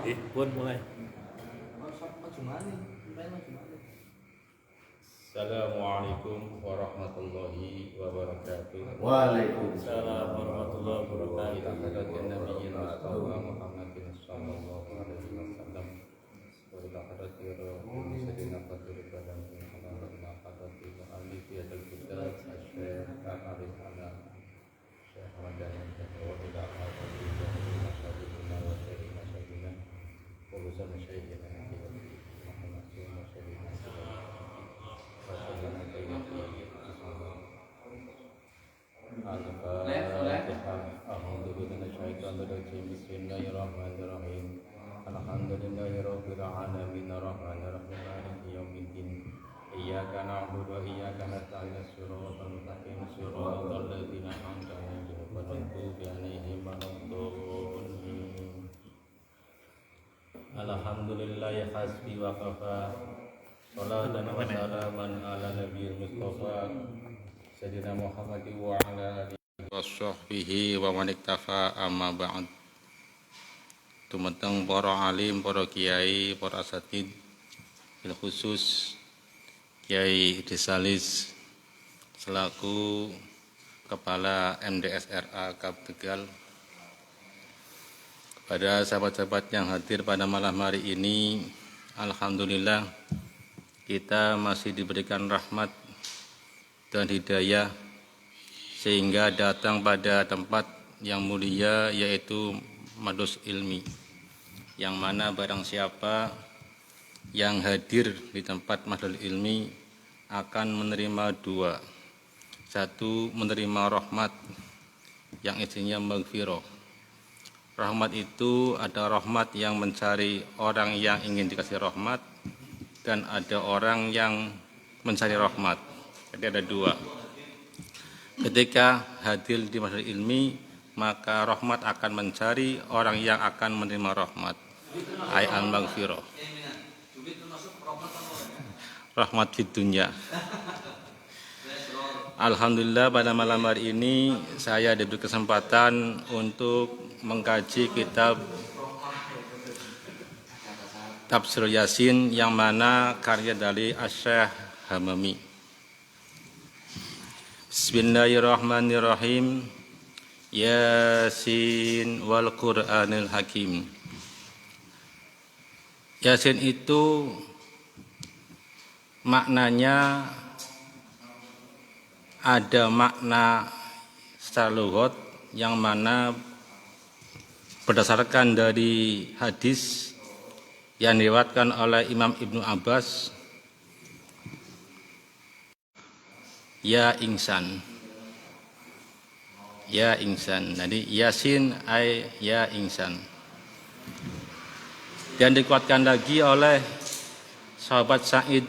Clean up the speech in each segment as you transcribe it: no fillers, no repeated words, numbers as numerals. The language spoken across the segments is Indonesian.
Pun mulai. Assalamualaikum warahmatullahi wabarakatuh. Waalaikumsalam warahmatullahi wabarakatuh. Kita Nabiyil Mustafa Muhammadin sallallahu alaihi wasallam. Wa ila hadratil Sayyidina Qadir Badan Muhammad Qadati wa ali fi hadal kitab Syekh Arif Anam Syekh Ramadan wa ila hadratil Masyayikina wa Syekh Masyayikina wa usul Masyayikina Muhammad Masyayikina Al-Fatihah. Bismillahirrahmanirrahim. Alhamdulillahirabbil alamin arrahmanirrahim maliki yaumiddin. Iyyaka na'budu wa iyyaka nasta'in shiratal mustaqim shiratal ladzina an'amta 'alaihim ghairil maghdubi 'alaihim waladdallin. Alhamdulillahi hasbi wa kafa. Salatan wa salaman ala nabiyil mustafa Sayyidina Muhammad wa ala alihi wa sahbihi wa man iktafa amma ba'd. Tumeteng para alim, para kiai, para asatid, bil khusus Kiai Desalis selaku Kepala MDSRA Kab Tegal, kepada sahabat-sahabat yang hadir pada malam hari ini, alhamdulillah kita masih diberikan rahmat dan hidayah sehingga datang pada tempat yang mulia, yaitu Majlis Ilmi, yang mana barang siapa yang hadir di tempat Majlis Ilmi akan menerima dua. Satu, menerima rahmat yang isinya maghfirah. Rahmat itu ada rahmat yang mencari orang yang ingin dikasih rahmat, dan ada orang yang mencari rahmat. Jadi ada dua. Ketika hadir di Majlis Ilmi, maka rahmat akan mencari orang yang akan menerima rahmat. Ai al-maghfirah. Rahmat di dunia. Alhamdulillah pada malam hari ini saya diberi kesempatan untuk mengkaji kitab Tafsir Yasin, yang mana karya dari Asy-Syaikh Hamami. Bismillahirrahmanirrahim. Yasin wal Qur'anil Hakim. Yasin itu maknanya ada makna secara lughat, yang mana berdasarkan dari hadis yang diriwayatkan oleh Imam Ibnu Abbas, ya insan, ya insan. Jadi Yasin ay ya insan. Dan dikuatkan lagi oleh sahabat Sa'id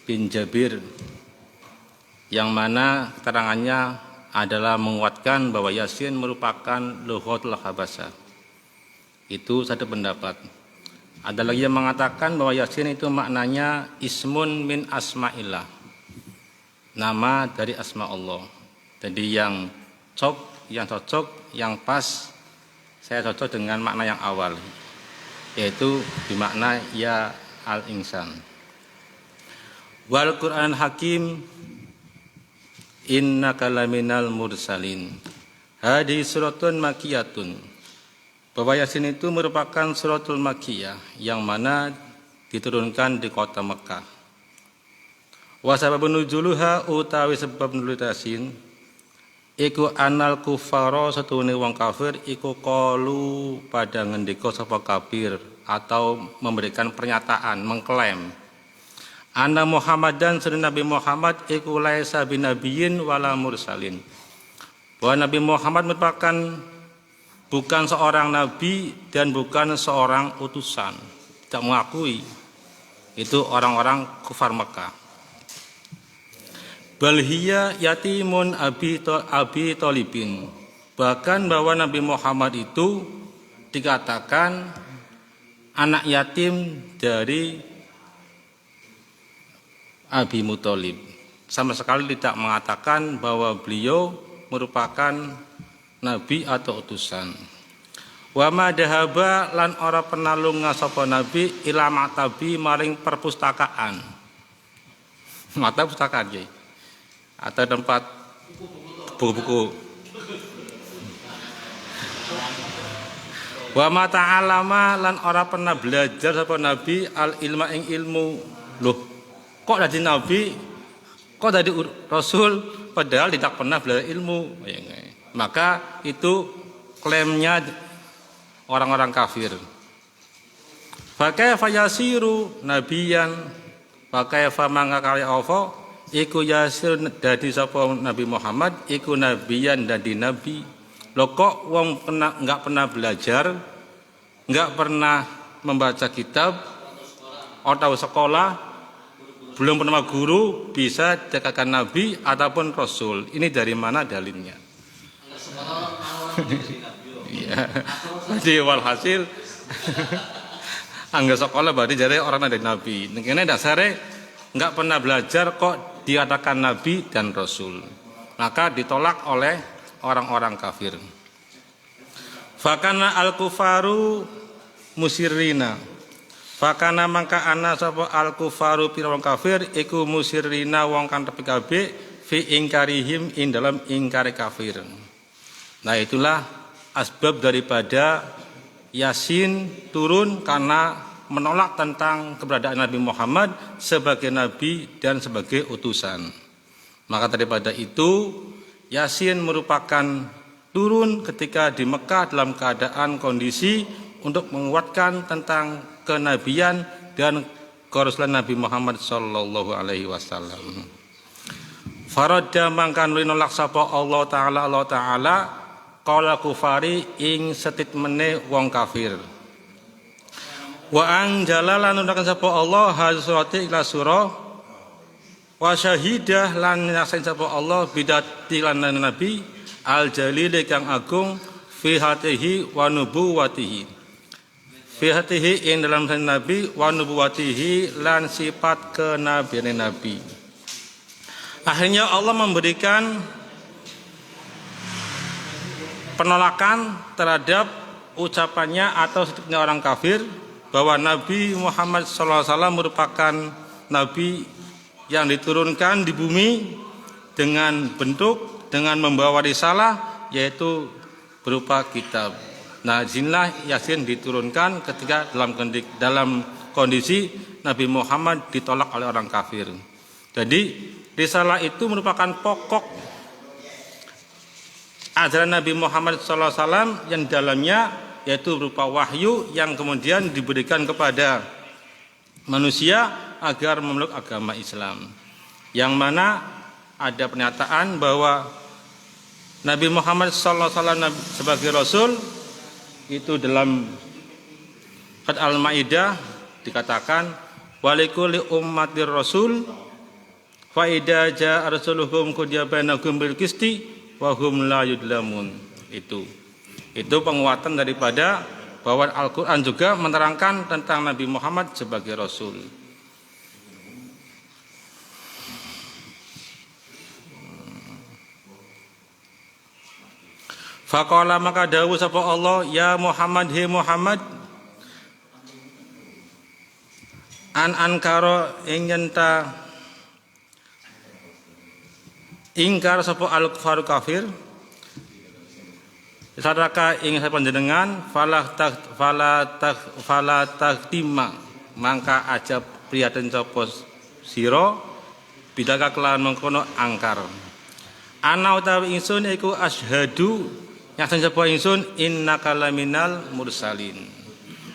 bin Jabir, yang mana keterangannya adalah menguatkan bahwa Yasin merupakan lughatul habasah. Itu satu pendapat. Ada lagi yang mengatakan bahwa Yasin itu maknanya ismun min asma'illah, nama dari asma Allah. Jadi yang cocok, yang pas, saya cocok dengan makna yang awal, yaitu bermakna ya al-insan. Wal Qur'an Hakim innaka laminal mursalin. Hadhihi suratun makiyatun. Bahwa Yasin itu merupakan suratul makiyah, yang mana diturunkan di kota Mekah. Wa sababun nuzuluha utawi sebab nuzul Yasin iku anal kufara, satune wong kafir iku qalu pada ngendika sapa kafir, atau memberikan pernyataan, mengklaim anna Muhammadan, sunna Nabi Muhammad iku laisa binabiyyin wala mursalin, bahwa Nabi Muhammad merupakan bukan seorang nabi dan bukan seorang utusan. Tidak mengakui. Itu orang-orang kufar Mekah. Bal hiya yatimun abi Thalibin. Bahkan bahwa Nabi Muhammad itu dikatakan anak yatim dari Abi Muthalib. Sama sekali tidak mengatakan bahwa beliau merupakan nabi atau utusan. Wa ma dahaba lan ora pernah lunga sapa nabi ila maktabi maring perpustakaan. Mata pustakaan ya. Atau tempat buku-buku. Wa ma ta'alama lan ora pernah belajar sapa nabi al ilma ing ilmu. Loh, kok dadi nabi? Kok dadi rasul padahal tidak pernah belajar ilmu? Maka itu klaimnya orang-orang kafir. Fa kaifa yasiru nabiyan fa kaifa mangka kali apa iku yasir dadi sapa Nabi Muhammad iku nabiyan dadi nabi. Lho kok wong enggak pernah belajar, enggak pernah membaca kitab atau sekolah, belum pernah guru bisa dikatakan nabi ataupun rasul. Ini dari mana dalilnya? Iya. Jadi walhasil angga sekolah berarti jadi orang dari nabi. Ini dasarnya enggak pernah belajar kok dikatakan nabi dan rasul. Maka ditolak oleh orang-orang kafir. Fakana al-kufaru musirrina. Fakana mangka ana sapa al-kufaru pira wong kafir iku musirrina wong kang tepi kabeh fi ingkarihim ing dalam ingkari kafir. Nah itulah asbab daripada Yasin turun karena menolak tentang keberadaan Nabi Muhammad sebagai nabi dan sebagai utusan. Maka daripada itu Yasin merupakan turun ketika di Mekah dalam keadaan kondisi untuk menguatkan tentang kenabian dan kerasulan Nabi Muhammad sallallahu alaihi wasallam. Faradda mangkan nolak sapa Allah taala qala kufari ing statemente wong kafir. Wa anjala lan nundakan sapa Allah hasurati ila surah wa syahidah lan nyaksain sapa Allah bidati lan nabi al jalil kang agung fi hatihi wa nubuwatihi. Fi hatihi ing dalam nabi wa nubuwatihi lan sifat kenabian nabi. Akhirnya Allah memberikan penolakan terhadap ucapannya atau statementnya orang kafir bahwa Nabi Muhammad SAW merupakan Nabi yang diturunkan di bumi dengan bentuk, dengan membawa risalah yaitu berupa kitab. Nah, inilah Yasin diturunkan ketika dalam kondisi Nabi Muhammad ditolak oleh orang kafir. Jadi risalah itu merupakan pokok ajaran Nabi Muhammad SAW yang dalamnya yaitu berupa wahyu yang kemudian diberikan kepada manusia agar memeluk agama Islam. Yang mana ada pernyataan bahwa Nabi Muhammad SAW sebagai Rasul itu dalam surat Al-Maidah dikatakan walikulli ummatir rasul fa idza jaa rasuluhum qudiya bainakum bil qisti wa hum la yudlamun. Itu penguatan daripada bahwa Al-Qur'an juga menerangkan tentang Nabi Muhammad sebagai rasul. Faqala maka dawuh sapa Allah ya Muhammad he Muhammad an ankara ing yenta ingkar sapa al-kufar kafir sadaka ing panjenengan fala taktima mangka aja priyaten sapa sira bidaka kelawan mengkono angkar ana utawi ingsun iku asyhadu yaksan sapa ingsun innaka laminal mursalin.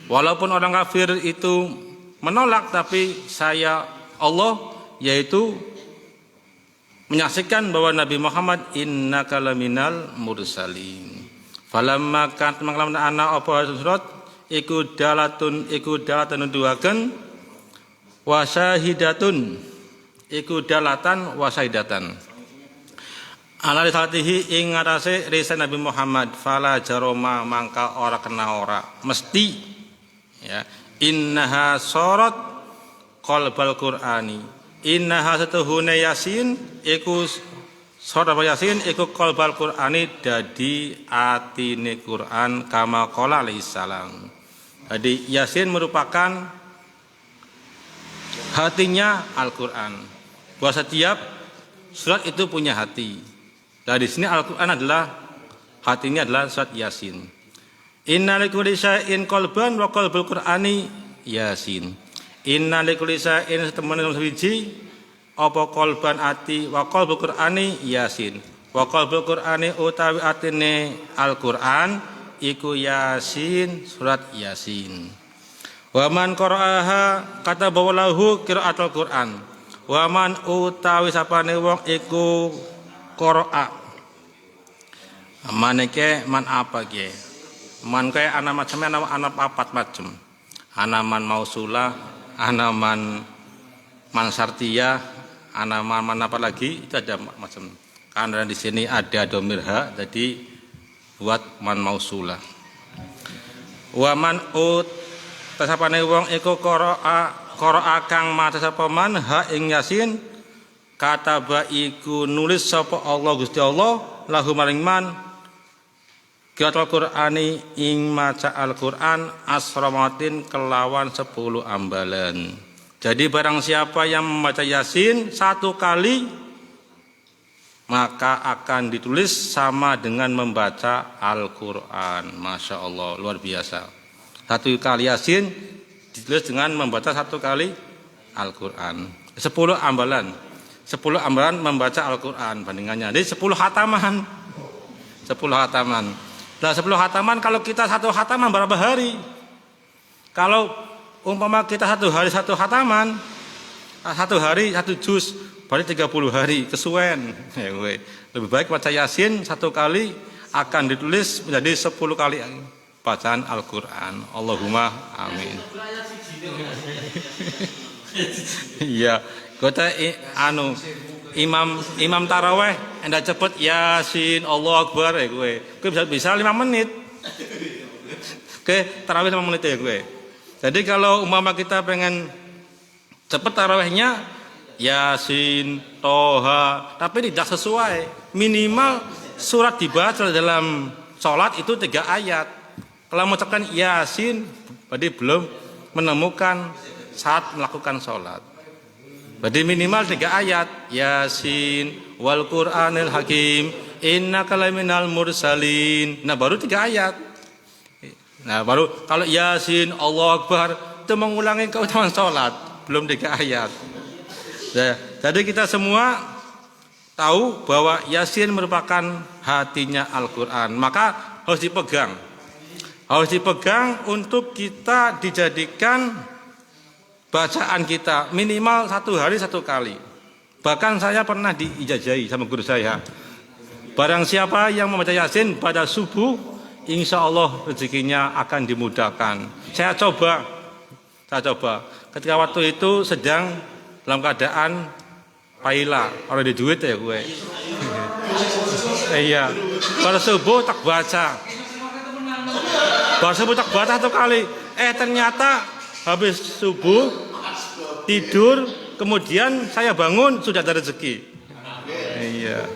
Walaupun orang kafir itu menolak tapi saya Allah yaitu menyaksikan bahwa Nabi Muhammad innaka laminal mursalin. Falamma kan manglam ana apa surat iku dalatun nuduhaken wa syahidatun iku dalatan wa syahidatan. Ala risatihi ing ngatasé risalah Nabi Muhammad fala jaroma mangka ora kena ora mesti ya innaha surat qalbal qur'ani innaha satuhune yasin iku Surat Yasin iku qalbal Qur'ani dadi atine Quran kama qala alaihi salam. Jadi Yasin merupakan hatinya Al-Qur'an. Bahwa setiap surat itu punya hati. Dan di sini Al-Qur'an adalah hatinya adalah surat Yasin. Inna likulli syai'in qalban wa qalbul Qur'ani Yasin. Inna likulli syai'in setemene sawiji apa qalban ati wa qalbul Qur'ani Yasin. Wa qalbul Qur'ani utawi atine Al-Qur'an iku Yasin, surat Yasin. Wa man qara'aha kata bawalahu qiraatul Qur'an. Wa man utawi sapane wong iku qara'a. Maneke man apa ge? Man kae ana macam ana papat macam. Ana man mausulah, ana man sartiyah, ana man apa lagi? Itu ada macam. Karena di sini ada dhamir ha, jadi buat man mausulah. Wa man ut tasapane wong iku qara'a kang maca sapa man ha ing Yasin kataba iku nulis sapa Allah Gusti Allah lahu maring man qiraatul Qur'ani ing maca Al-Qur'an asramatin kelawan 10 ambalan. Jadi barang siapa yang membaca Yasin 1 kali maka akan ditulis sama dengan membaca Al-Qur'an. Masya Allah, luar biasa. 1 kali Yasin ditulis dengan membaca 1 kali Al-Qur'an. 10 ambalan. 10 ambalan membaca Al-Qur'an bandingannya. Jadi 10 hataman. 10 hataman. Nah 10 hataman kalau kita 1 hataman berapa hari? Kalau umpama kita 1 hari 1 hataman, 1 hari 1 juz, berarti 30 hari kesuwen. Lebih baik baca Yasin 1 kali akan ditulis menjadi 10 kali bacaan Al-Qur'an. Allahumma amin. Iya, kota imam taraweh anda cepet Yasin Allah Akbar ya gue bisa 5 menit. Oke, tarawih 5 menit ya gue. Jadi kalau umpama kita pengen cepet tarawihnya Yasin, Toha, tapi tidak sesuai. Minimal surat dibaca dalam sholat itu 3 ayat. Kalau mengucapkan Yasin, berarti belum menemukan saat melakukan sholat. Berarti minimal 3 ayat. Yasin wal Qur'anil Hakim innaka laminal mursalin. Nah baru 3 ayat. Nah baru kalau Yasin Allah Akbar itu mengulangi keutamaan sholat. Belum 3 ayat. Nah, jadi kita semua tahu bahwa Yasin merupakan hatinya Al-Qur'an. Maka harus dipegang. Harus dipegang untuk kita dijadikan bacaan kita minimal 1 hari 1 kali. Bahkan saya pernah diijazahi sama guru saya. Barang siapa yang membaca Yasin pada subuh, insya Allah rezekinya akan dimudahkan. Saya coba. Ketika waktu itu sedang dalam keadaan paila, orang di duit ya gue. Iya. Pada subuh tak baca. Pada subuh tak baca 1 kali. Ternyata habis subuh tidur, kemudian saya bangun sudah ada rezeki. Iya.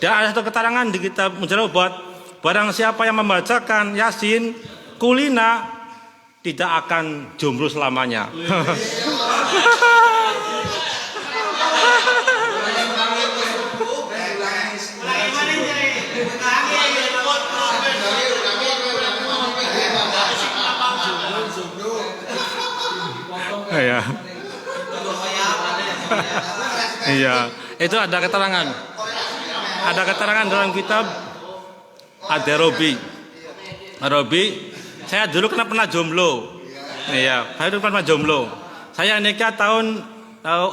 Dan ada satu keterangan di kitab Mujarrad buat barang siapa yang membacakan Yasin kulina tidak akan jomblo selamanya. Iya. Iya, itu ada keterangan. Ada keterangan dalam kitab Ad-Darabi. Saya dulu pernah jomblo. Iya, saya dulu pernah jomblo. Saya nikah tahun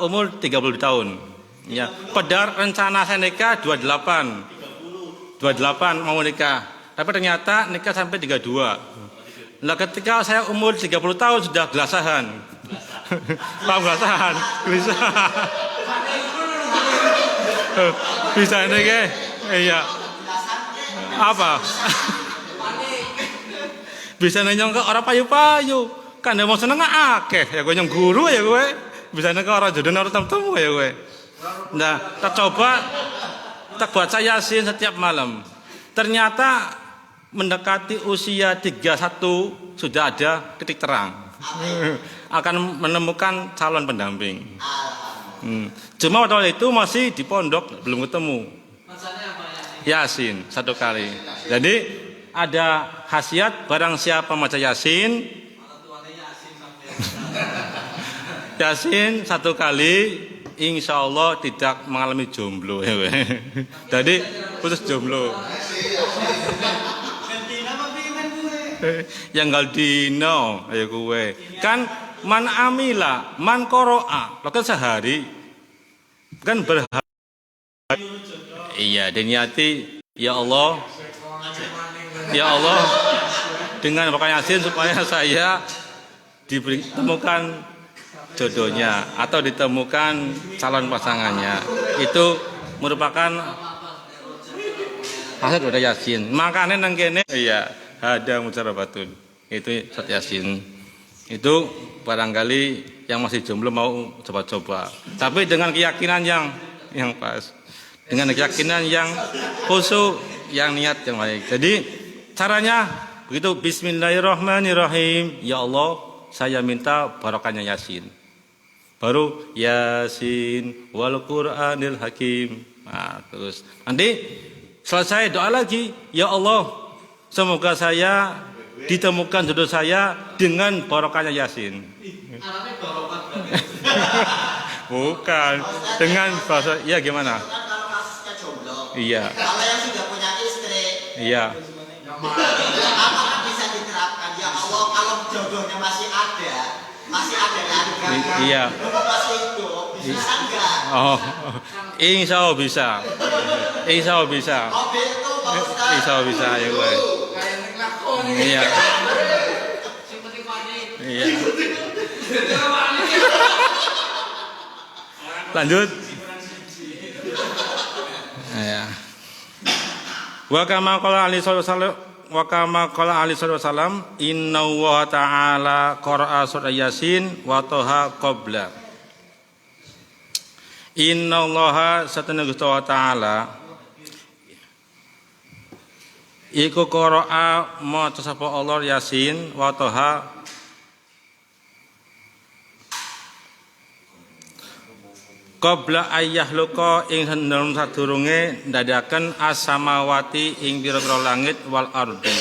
umur 30 tahun. Ya, pada rencana saya nikah 28 mau nikah. Tapi ternyata nikah sampai 32. Nah, ketika saya umur 30 tahun sudah gelasahan. Paham gelasahan? Bisa nikah? Iya. Apa? Bisa nyong ke orang payu-payu. Kan dia mau seneng akeh. Ya gue nyong guru ya gue. Bisa ke orang jodoh orang temu ya gue. Nah, tak baca Yasin setiap malam. Ternyata mendekati usia 31 sudah ada titik terang. Akan menemukan calon pendamping. Cuma waktu itu masih di pondok, belum ketemu. Yasin 1 kali. Jadi ada khasiat barang siapa baca Yasin, Yasin 1 kali, insya Allah tidak mengalami jomblo. Jadi khusus jomblo. Yang galdino ayo kowe. Kan man amila, man qoro'a. Lo kan sehari. Kan berhari. Iya, diniati ya Allah. Ya Allah, dengan baca Yasin supaya saya ditemukan jodohnya atau ditemukan calon pasangannya. Itu merupakan hasil dari Yasin. Makanya nang kene iya, ada mucarabatun. Itu surat Yasin. Itu barangkali yang masih jomblo mau coba-coba. Tapi dengan keyakinan yang pas. Dengan keyakinan yang khusyuk, yang niat yang baik. Jadi caranya begitu, bismillahirrahmanirrahim. Ya Allah, saya minta barokahnya Yasin. Baru Yasin wal Qur'anil Hakim. Nah, terus nanti selesai doa lagi, ya Allah, semoga saya ditemukan jodoh saya dengan barokahnya Yasin. Bukan, dengan bahasa ya gimana? Kalau kasusnya jomblo. Iya. Kalau yang sudah punya istri. Iya. Apakah bisa diterapkan? Ya Allah, kalau jodohnya masih ada kan? Iya. Masih hidup, bisa enggak? Oh, insya Allah bisa. Insya Allah bisa. Oh, itu Pak Ustaz. Insya Allah bisa ya gue. Iya. Iya. Lanjut. Ya. Wa kama qala Ali sallallahu wasallam, inna wa ta'ala qara'a surat Yasin wa toha qabla. Inna allaha satana Gusti wa ta'ala iku qara'a maca sapa Allah Yasin wa toha qabla ayyahluqa ing dalem sadurunge ndadaken as-samawati ing pira-pira langit wal ardi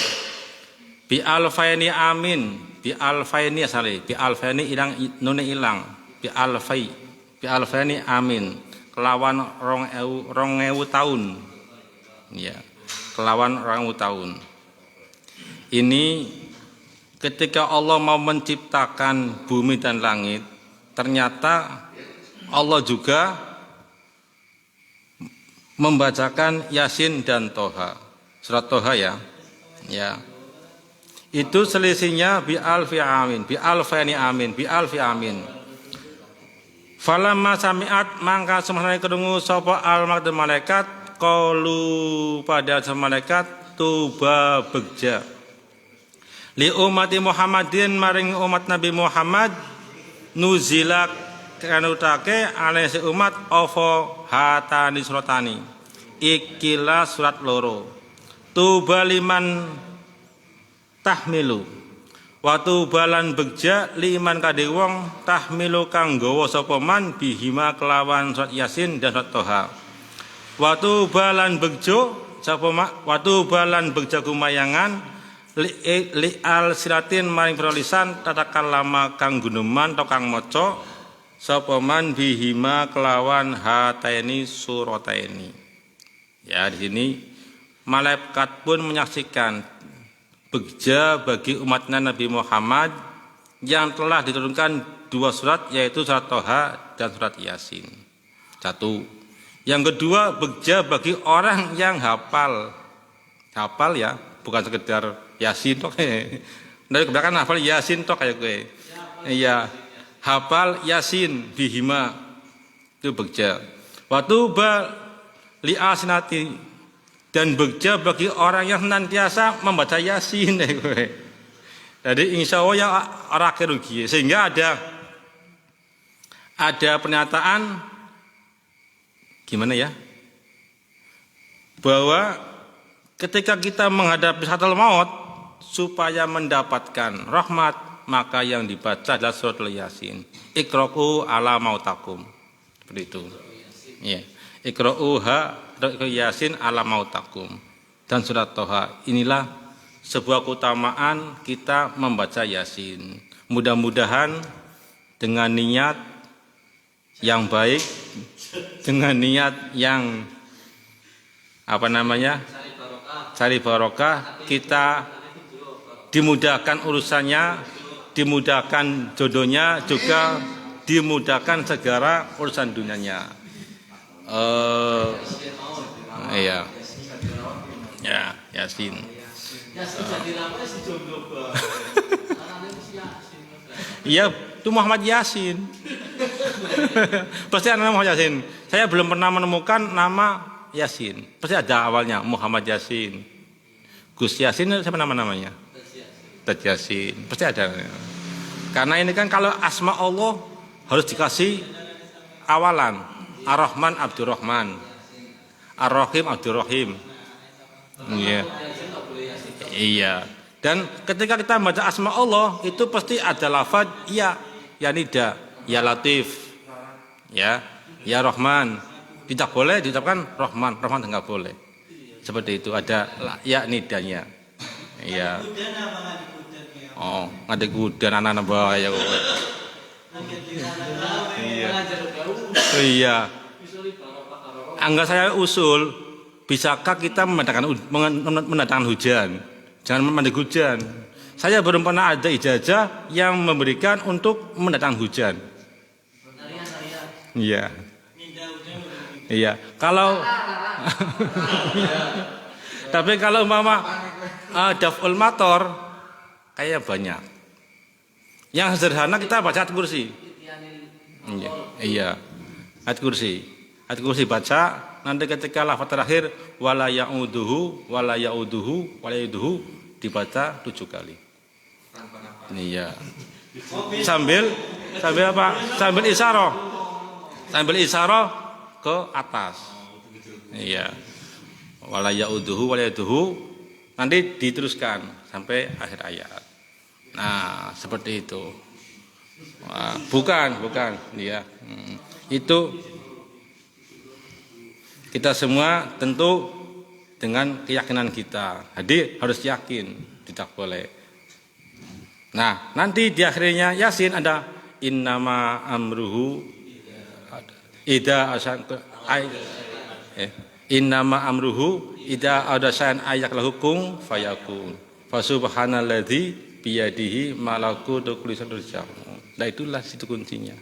bi alfaini amin bi alfaini asale bi alfaini ilang nune ilang bi alfaini amin kelawan 2000 tahun ya kelawan 2000 tahun. Ini ketika Allah mau menciptakan bumi dan langit, ternyata Allah juga membacakan Yasin dan Toha. Surat Toha ya. Ya. Itu selisihnya bi alfi amin, bi alfani amin, bi alfi amin. Falamma sami'at mangka semana krungu sapa malaikat qalu pada malaikat tuba begja. Li umati Muhammadin maring umat Nabi Muhammad nuzilak kanutake alesi umat ovo hatani suratani ikilah surat loro tuba liman tahmilu watu balan begja liman kade wong tahmilu kang gawa sapa man bihima kelawan surat Yasin dan surat Toha watu balan begjo sapa watu balan begja kumayangan li al silatin maring perolisan tatakan lama kang guneman atau kang maca sapa man bihima kelawan hataini surataini. Ya, di sini malaikat pun menyaksikan begja bagi umatnya Nabi Muhammad yang telah diturunkan 2 surat, yaitu surat Toha dan surat Yasin. 1. Yang kedua, begja bagi orang yang hafal. Hafal ya, bukan sekedar Yasin tok. Dari kebanyakan hafal Yasin tok kayak gue. Iya. Hafal Yasin bihima itu begja. Waktu li asnati dan begja bagi orang yang senantiasa membaca Yasin. Jadi insya Allah ya orang rugi. Sehingga ada pernyataan gimana ya? bahwa ketika kita menghadapi sakratul maut supaya mendapatkan rahmat, maka yang dibaca adalah suratul Yasin. Iqra'u ala mautakum. Seperti itu. Ya. Iqra'u Yasin ala mautakum. Dan surat Toha. Inilah sebuah keutamaan kita membaca Yasin. Mudah-mudahan dengan niat yang baik, dengan niat yang cari barokah, kita dimudahkan urusannya, dimudahkan jodohnya, juga dimudahkan segala urusan dunianya. Iya. Ya, Yasin. Iya, itu Muhammad Yasin. Pasti ada nama Muhammad Yasin. Saya belum pernah menemukan nama Yasin. Pasti ada awalnya Muhammad Yasin. Gus Yasin siapa namanya? Ted Yasin. Pasti ada. Karena ini kan kalau asma Allah harus dikasih awalan. Ar-Rahman Abdurrahman. Ar-Rahim Abdurrahim. Iya. Iya. Dan ketika kita membaca asma Allah itu pasti ada lafaz ya nida, ya Latif. Ya Rahman. Tidak boleh diucapkan Rahman enggak boleh. Seperti itu ada ya nidanya. Iya. Oh, ada kudan anak-anak bahaya kok. Iya. Iya. Angga saya usul, bisakah kita mendatangkan hujan? Jangan mandi hujan. Saya belum pernah ada ijazah yang memberikan untuk mendatangkan hujan. Iya. Iya. Kalau tapi kalau umpama daf'ul mator kayaknya banyak. Yang sederhana kita baca ayat kursi. Iya. Ayat kursi. Ayat kursi baca, nanti ketika lafaz terakhir wala ya'uduhu dibaca 7 kali. Iya. Sambil apa? Sambil isyarah. Sambil isyarah ke atas. Iya. Wala ya'uduhu nanti diteruskan sampai akhir ayat. Nah, seperti itu. Wah, bukan. Iya. Itu kita semua tentu dengan keyakinan kita. Jadi harus yakin, tidak boleh. Nah, nanti di akhirnya Yasin ada innama amruhu innama amruhu idza adasan ayak lahukum fayakun. Fasubhanalladzi biyadihi malakutu kulli syai'in. Nah, itulah situ kuncinya.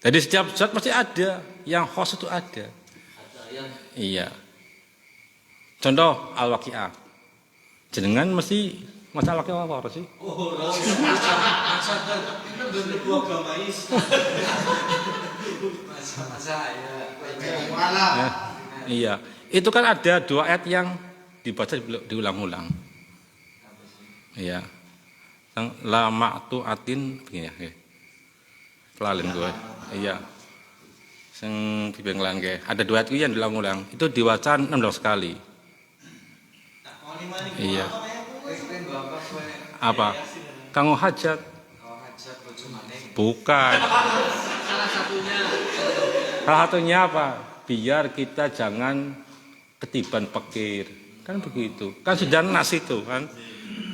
Jadi setiap zat pasti ada, yang khos itu ada. Iya. Contoh Al-Waqi'ah. Jenengan mesti maca Al-Waqi'ah apa sih? Iya. Itu kan ada 2 ayat yang dibaca diulang-ulang. Iya. Yang la ma'tu'atin begini ya. Kelalen gue. Iya. Sing dibenglan ke. Ada 2 ayat yang diulang-ulang. Itu diwaca 16 kali. Iya. Apa? Kanggo hajat. Bukan. Salah satunya apa? Biar kita jangan ketiban pikir. Kan begitu. Kan sudah nas itu kan.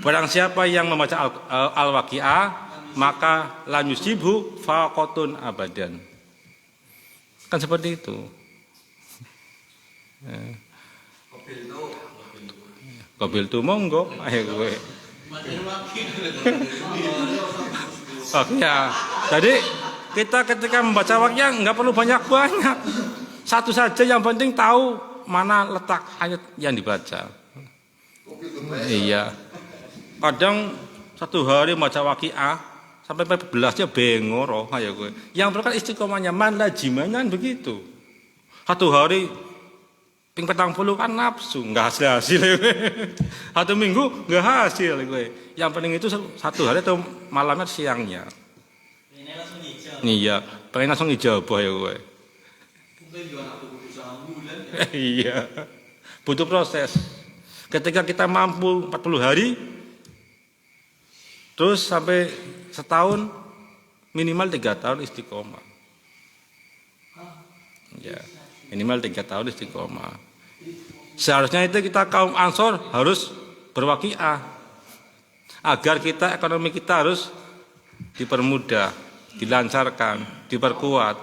Barang siapa yang membaca Al-Waqi'ah maka la yusibu faqatun abadan. Kan seperti itu. Kobil tu monggo, ayo gue. Oke ya. Jadi kita ketika membaca Waqi'ah nggak perlu banyak-banyak. Satu saja yang penting tahu mana letak ayat yang dibaca. Iya. Kadang 1 hari baca Waqi'ah sampai 14-nya bengor, ayo gue. Yang perlu kan istiqomahnya, man lajimannya begitu. 1 hari ping 40 kan nafsu, enggak hasil. 1 minggu enggak hasil gue. Yang penting itu 1 hari atau malamnya siangnya. Iya, pengen langsung ijabah ya gue. Iya. Butuh proses. Ketika kita mampu 40 hari, terus sampai setahun, minimal 3 tahun istiqomah. Ya, minimal 3 tahun istiqomah. Seharusnya itu kita kaum Ansor harus berwaqiah agar kita ekonomi kita harus dipermudah, dilancarkan, diperkuat.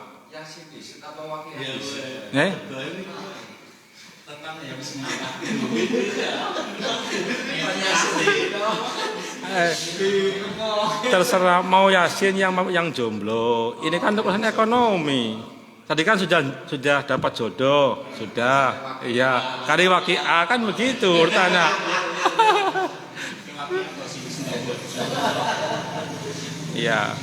Terserah mau Yasin yang jomblo. Ini kan urusan ekonomi. Tadi kan sudah dapat jodoh, sudah. Iya, kari waqiah kan begitu urutannya. Iya.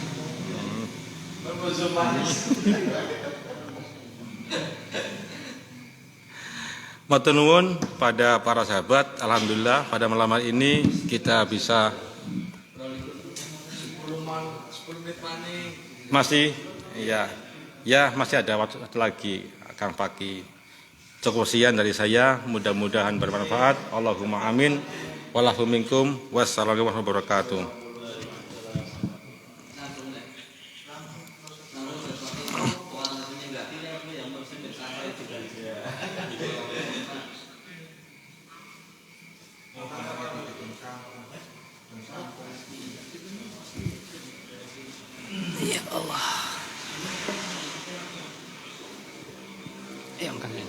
Matur nuwun pada para sahabat. Alhamdulillah pada malam hari ini kita bisa masih masih ada waktu lagi Kang Paki. Cukup sekian dari saya, mudah-mudahan bermanfaat. Allahumma amin. Wallahu minkum. Wassalamualaikum warahmatullahi wabarakatuh. Ya Allah. Yang kami.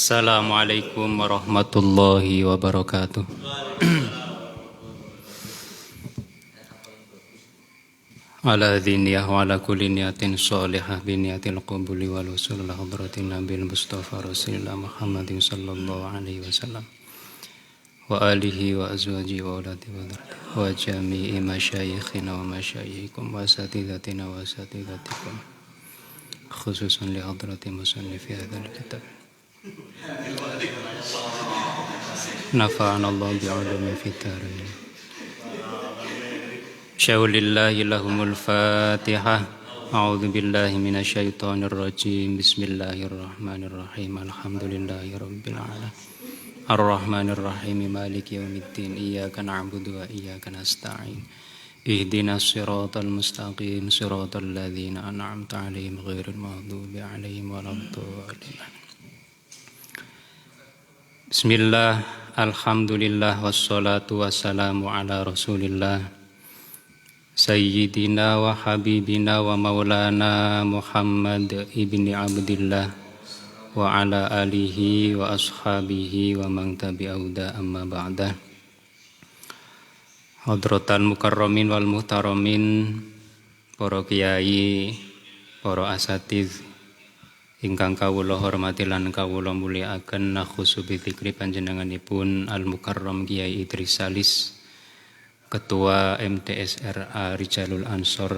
Assalamualaikum warahmatullahi wabarakatuh. Ala dhiniyah wa ala kulli niyatin sholihah bi niyatil qabuli wal usul ila hadratin nabil mustafa rasulillah Muhammadin sallallahu alaihi wasallam wa alihi wa azwaji wa auladi wa jami'i masyayikhina wa masyayikhikum wa asatidatina wa asatidatikum khususan li hadrati musannifi hadzal kitab. Nafa'ana Allah bi'ulumi fitarain. Syaulillahi lahumul fatihah. A'udzu billahi minasyaitonir rajim. Bismillahirrahmanirrahim. Alhamdulillahi rabbil alamin. Ar-Rahmanir Rahim. Maliki yaumiddin. Iyyaka na'budu wa iyyaka nasta'in. Ihdinas siratal mustaqim. Siratal ladzina an'amta 'alaihim ghairil maghdubi 'alaihim waladdallin. Bismillah, alhamdulillah, wassalatu wassalamu ala rasulillah Sayyidina wa habibina wa maulana Muhammad ibni Abdillah wa ala alihi wa ashabihi wa man tabi'auda amma ba'dah. Hadratal mukarramin wal muhtaramin, para kiai, para asatiz ingkang kawula hormati lan kawula mulyakaken, khusus bi dzikri panjenenganipun Al Mukarram Kiai Idris Salis, Ketua MTSRA Rijalul Ansor,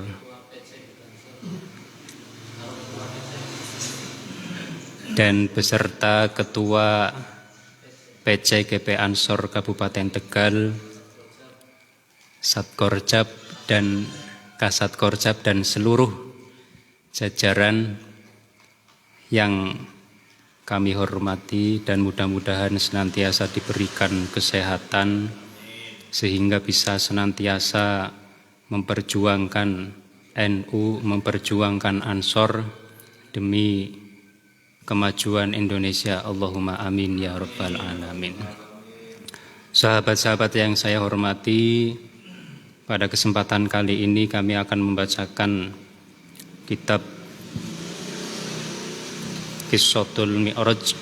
dan beserta Ketua PCGP Ansor Kabupaten Tegal, Satkorjab dan Kasatkorjab dan seluruh jajaran yang kami hormati, dan mudah-mudahan senantiasa diberikan kesehatan sehingga bisa senantiasa memperjuangkan NU, memperjuangkan Ansor demi kemajuan Indonesia. Allahumma amin ya rabbal alamin. Sahabat-sahabat yang saya hormati, pada kesempatan kali ini kami akan membacakan kitab Qissatul Mi'raj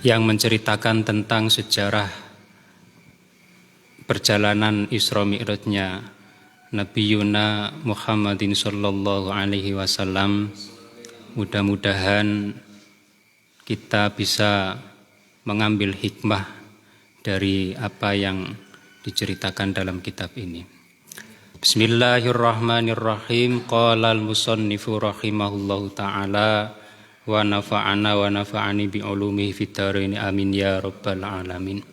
yang menceritakan tentang sejarah perjalanan Isra Mi'rajnya Nabiyuna Muhammadin sallallahu alaihi wasallam. Mudah-mudahan kita bisa mengambil hikmah dari apa yang diceritakan dalam kitab ini. Bismillahirrahmanirrahim. Qala al-musannifu rahimahullahu ta'ala wa nafa'ana wa nafa'ani bi ulumihi fid dharain amin ya rabbal alamin.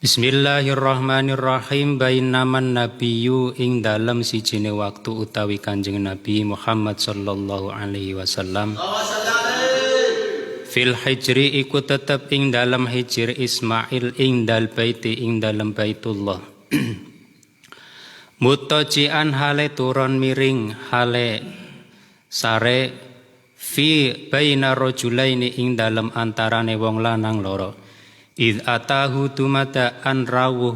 Bismillahirrahmanirrahim. Bainaman nabiyyu ing dalem sijine waktu utawi Kanjeng Nabi Muhammad sallallahu alaihi wasallam. Fil hijri iku tetep ing dalem hijr Ismail ing dal baiti ing dalem Baitullah. Mutajian hale turun miring hale sare fi baina rajulaini ing dalem antarane wong lanang loro. Id atahu tumata an rawuh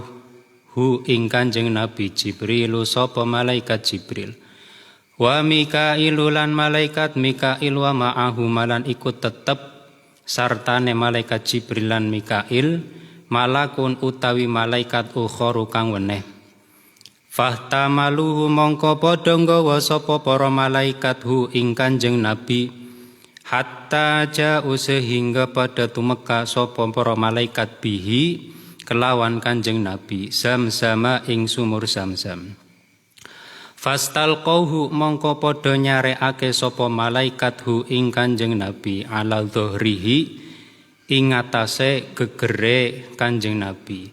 hu ing Kanjeng Nabi Jibril sapa malaikat Jibril wa Mikail lan malaikat Mikail wa ma'ahu malan ikut tetep sartane malaikat Jibril lan Mikail malakun utawi malaikat ukharu kang weneh. Fahtamaluhu mongko padha nggawa sapa para malaikat hu ing Kanjeng Nabi hatta ja'u sehingga pada tumeka sapa para malaikat bihi kelawan Kanjeng Nabi Zamzama ing sumur Zamzam. Fastalqauhu mongko padha nyarekake sapa malaikat hu ing Kanjeng Nabi ala dhuhrihi ing atase gegere Kanjeng Nabi.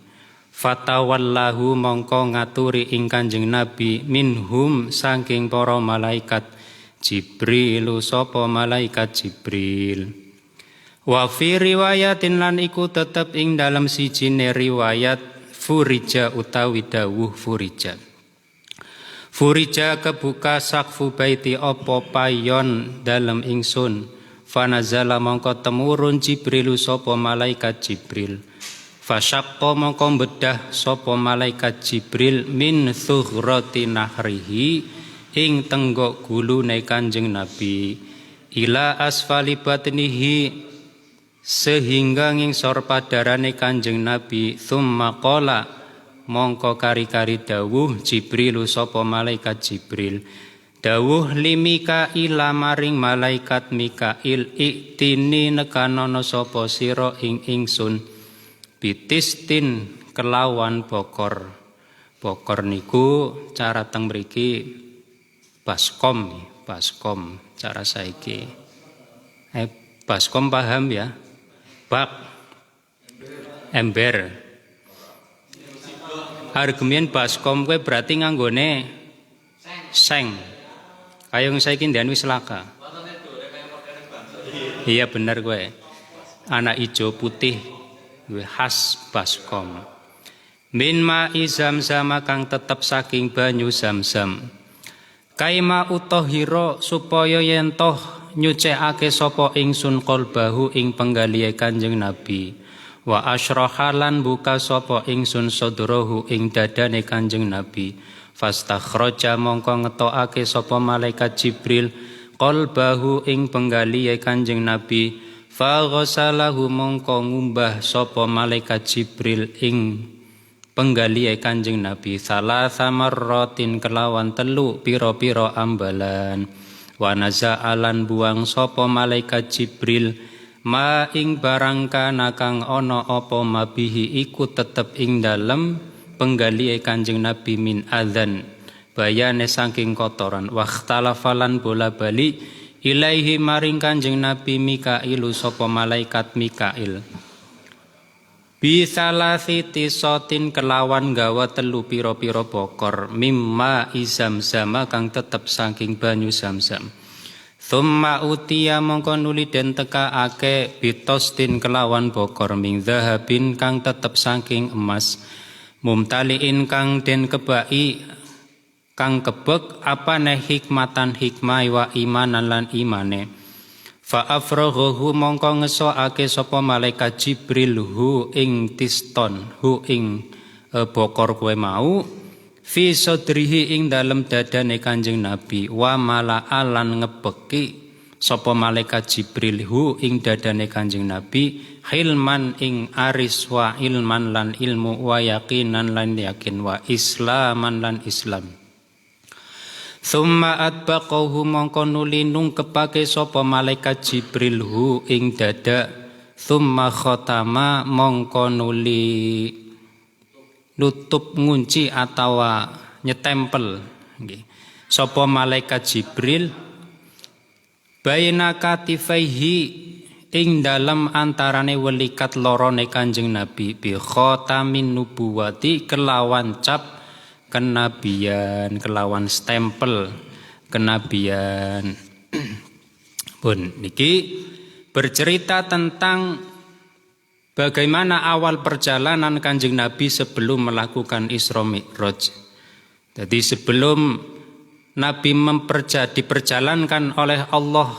Fatawallahu mongko ngaturi ing Kanjeng Nabi minhum saking para malaikat Jibril sapa malaikat Jibril. Wa fi riwayatin lan iku tetep ing dalam sijine riwayat furija utawi dawuh furija. Furija kebuka sakfu baiti apa payon dalem ingsun. Fanazala mongko temurun Jibril sapa malaikat Jibril. Fasyaqqa mongko bedah sapa malaikat Jibril min thughrati nahrihi ing tenggok gulune Kanjeng Nabi ila asfali batnihi sehingga ngingsor padarane Kanjeng Nabi thumma qala mongko kari-kari dawuh Jibril sapa malaikat Jibril dawuh limikail maring malaikat Mikail iktini nekanono sapa sira ing ingsun bitistin kelawan bokor niku cara teng mriki baskom cara saiki. Baskom paham ya? Bak ember. Argumen baskom kuwi berarti nganggone seng. Kaya saiki ndan wis laka. Iya bener kowe. Anak ijo putih kuwi khas baskom. Min ma'i Zamzam kang tetep saking banyu Zamzam. Kaima utahira supaya yen toh nyucikake sapa ingsun qalbahu ing penggalihe Kanjeng Nabi wa asyrahalan buka sapa ingsun sadrahu ing dadane Kanjeng Nabi fastakhraja mongko ngetokake sapa malaikat Jibril qalbahu ing penggalihe Kanjeng Nabi fa ghasalahu mongko ngumbah sapa malaikat Jibril ing penggalihe Kanjeng Nabi salasa marratin kelawan telu pira-pira ambalan wa naza'alan buang sapa malaikat Jibril ma ing barang kana kang ana apa mabihi iku tetep ing dalem penggalihe Kanjeng Nabi min adzan bayane saking kotoran waqtalafalan bola bali ilaihi maring Kanjeng Nabi Mikail sapa malaikat Mikail bisalasi tisotin kelawan gawa telu pira-pira bokor mimma Zamzam kang tetep saking banyu Zamzam. Thumma utiya mongko nuli den tekaake bitostin kelawan bokor min zahabin kang tetep saking emas mumtaliin kang den kebai kang kebek apane hikmatan hikmah wa imanan lan imane. Fa afraghahu mongko ngesokake sapa malaikat Jibril hu ing tiston hu ing bokor kowe mau fi sadrihi ing dalem dadane Kanjeng Nabi wa mala alan ngebeki sapa malaikat Jibril hu ing dadane Kanjeng Nabi hilman ing aris wa ilman lan ilmu wa yaqinan lan yakin wa islaman lan Islam. Summa atbaqahu mongko nuli nungkepake sapa malaikat Jibril hu ing dada Thumma khotama mongko nuli nutup ngunci atawa nyetempel nggih. Sapa malaikat Jibril baina katifaihi ing dalam antarane welikat lorone Kanjeng Nabi bi khotamin nubuwati kelawan cap kenabian, kelawan stempel kenabian. Pun niki bercerita tentang bagaimana awal perjalanan Kanjeng Nabi sebelum melakukan Isra Mi'raj. Jadi sebelum Nabi diperjalankan oleh Allah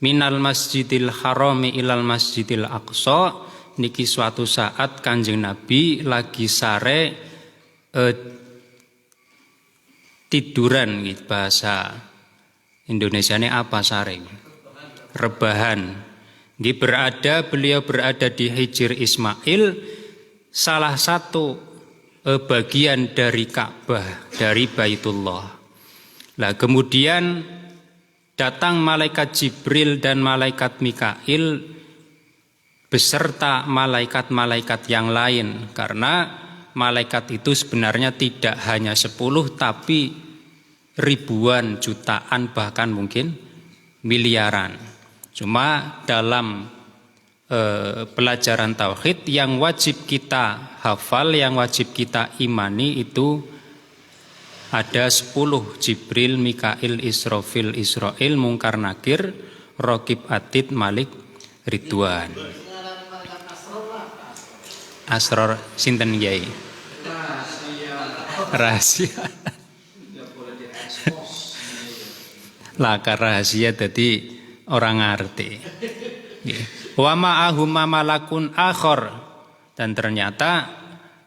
minal masjidil harami ilal masjidil aqsa, niki suatu saat Kanjeng Nabi lagi sare tiduran gitu, bahasa Indonesia ini apa sare? Rebahan. Beliau berada di Hijr Ismail, salah satu bagian dari Ka'bah, dari Baitullah. Nah, kemudian datang malaikat Jibril dan malaikat Mikail beserta malaikat-malaikat yang lain, karena malaikat itu sebenarnya tidak hanya 10 tapi ribuan, jutaan, bahkan mungkin miliaran. Cuma dalam pelajaran tauhid yang wajib kita hafal, yang wajib kita imani itu ada 10: Jibril, Mikail, Israfil, Israil, Mungkar Nakir, Raqib Atid, Malik, Ridwan. Asror sinten yai? Rahasia. Laka rahasia jadi orang ngerti. Wa ma'ahum malakun akhor, dan ternyata